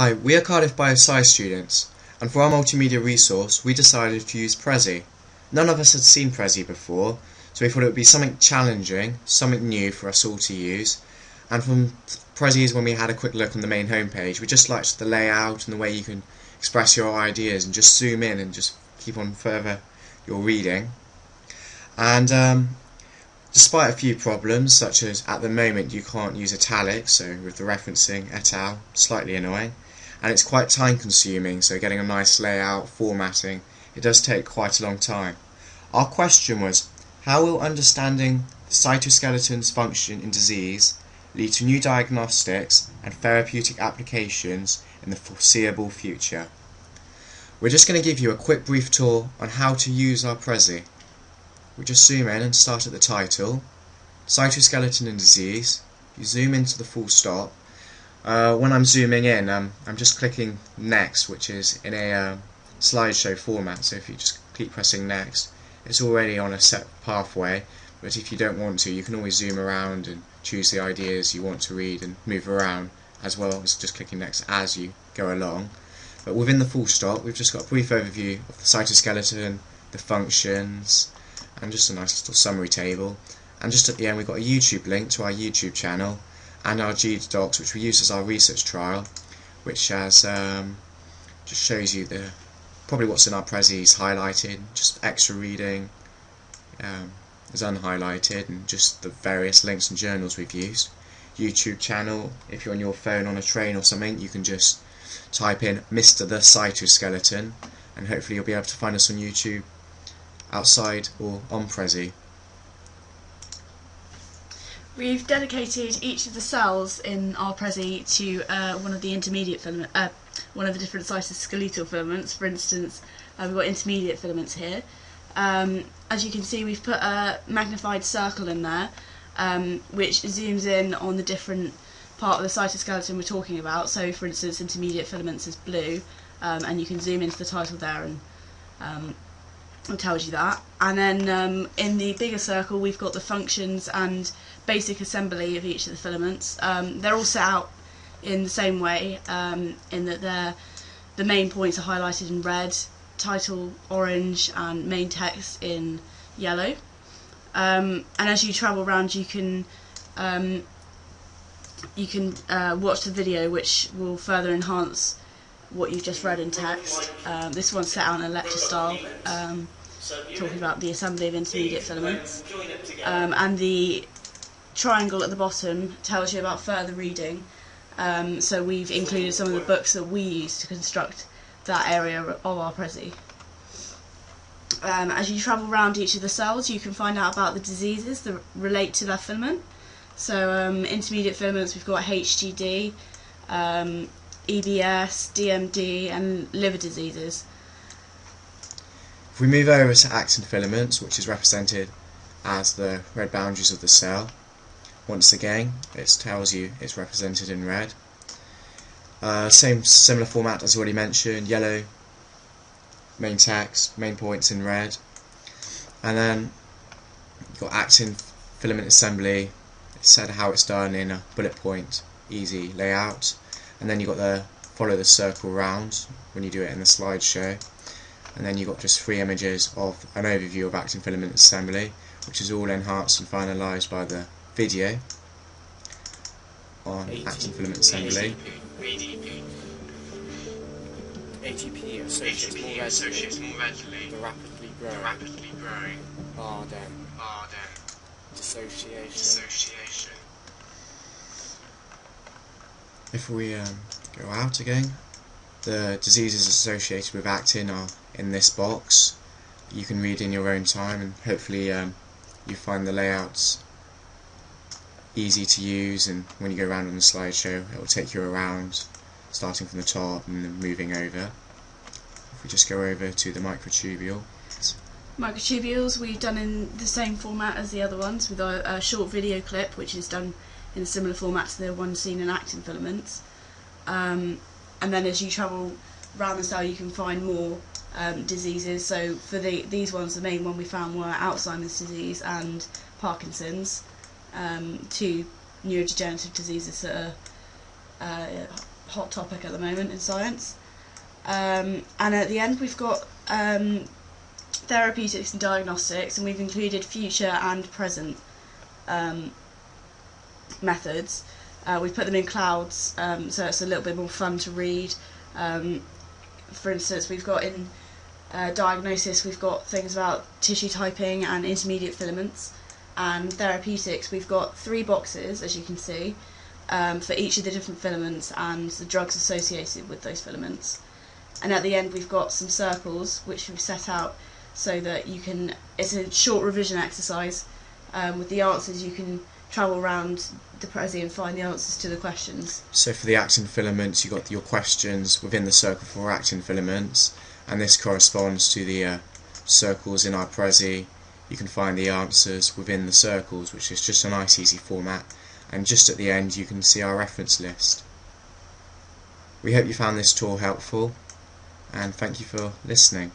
Hi, we are Cardiff Biosci students, and for our multimedia resource we decided to use Prezi. None of us had seen Prezi before, so we thought it would be something challenging, something new for us all to use. And from Prezi, when we had a quick look on the main homepage, we just liked the layout and the way you can express your ideas and just zoom in and just keep on further your reading. And despite a few problems, such as at the moment you can't use italics, so with the referencing et al, slightly annoying, and it's quite time consuming, so getting a nice layout, formatting, it does take quite a long time. Our question was, how will understanding the cytoskeleton's function in disease lead to new diagnostics and therapeutic applications in the foreseeable future? We're just going to give you a quick brief tour on how to use our Prezi. We just zoom in and start at the title, Cytoskeleton and Disease. You zoom into the full stop. When I'm zooming in, I'm just clicking Next, which is in a slideshow format, so if you just keep pressing Next, it's already on a set pathway, but if you don't want to, you can always zoom around and choose the ideas you want to read and move around, as well as just clicking Next as you go along. But within the full stop, we've just got a brief overview of the cytoskeleton, the functions, and just a nice little summary table. And just at the end we've got a YouTube link to our YouTube channel and our G-Docs, which we use as our research trial, which has just shows you probably what's in our Prezis highlighted, just extra reading is unhighlighted, and just the various links and journals we've used. YouTube channel, if you're on your phone on a train or something, you can just type in Mr. the Cytoskeleton and hopefully you'll be able to find us on YouTube outside or on Prezi. We've dedicated each of the cells in our Prezi to one of the intermediate filament, one of the different cytoskeletal filaments. For instance, we've got intermediate filaments here. As you can see, we've put a magnified circle in there, which zooms in on the different part of the cytoskeleton we're talking about. So, for instance, intermediate filaments is blue, and you can zoom into the title there and it tells you that. And then in the bigger circle we've got the functions and basic assembly of each of the filaments. They're all set out in the same way, in that the main points are highlighted in red, title orange, and main text in yellow. And as you travel around you can watch the video, which will further enhance what you've just read in text. This one's set out in a lecture style, talking about the assembly of intermediate filaments, and the triangle at the bottom tells you about further reading. So we've included some of the books that we use to construct that area of our Prezi. As you travel around each of the cells you can find out about the diseases that relate to that filament. So intermediate filaments, we've got HGD, EBS, DMD, and liver diseases. If we move over to actin filaments, which is represented as the red boundaries of the cell, once again it tells you it's represented in red. Similar format as already mentioned, yellow, main text, main points in red, and then you've got actin filament assembly. It's said how it's done in a bullet point, easy layout. And then you've got the follow the circle round when you do it in the slideshow, and then you've got just 3 images of an overview of actin filament assembly, which is all enhanced and finalised by the video on actin filament assembly. ATP associates more readily the rapidly growing RDEM dissociation. If we go out again, the diseases associated with actin are in this box. You can read in your own time, and hopefully you find the layouts easy to use, and when you go around on the slideshow it will take you around, starting from the top and then moving over. If we just go over to the microtubule. Microtubules we've done in the same format as the other ones, with a short video clip which is done in a similar format to the one seen in actin filaments. And then as you travel around the cell you can find more diseases. So for these ones, the main one we found were Alzheimer's disease and Parkinson's, 2 neurodegenerative diseases that are hot topic at the moment in science. And at the end we've got therapeutics and diagnostics, and we've included future and present methods. We've put them in clouds, so it's a little bit more fun to read. For instance, we've got in diagnosis, we've got things about tissue typing and intermediate filaments, and therapeutics, we've got 3 boxes, as you can see, for each of the different filaments and the drugs associated with those filaments. And at the end we've got some circles which we've set out so that you can, it's a short revision exercise. With the answers you can travel around the Prezi and find the answers to the questions. So for the actin filaments, you've got your questions within the circle for actin filaments, and this corresponds to the circles in our Prezi. You can find the answers within the circles, which is just a nice easy format, and just at the end you can see our reference list. We hope you found this tour helpful, and thank you for listening.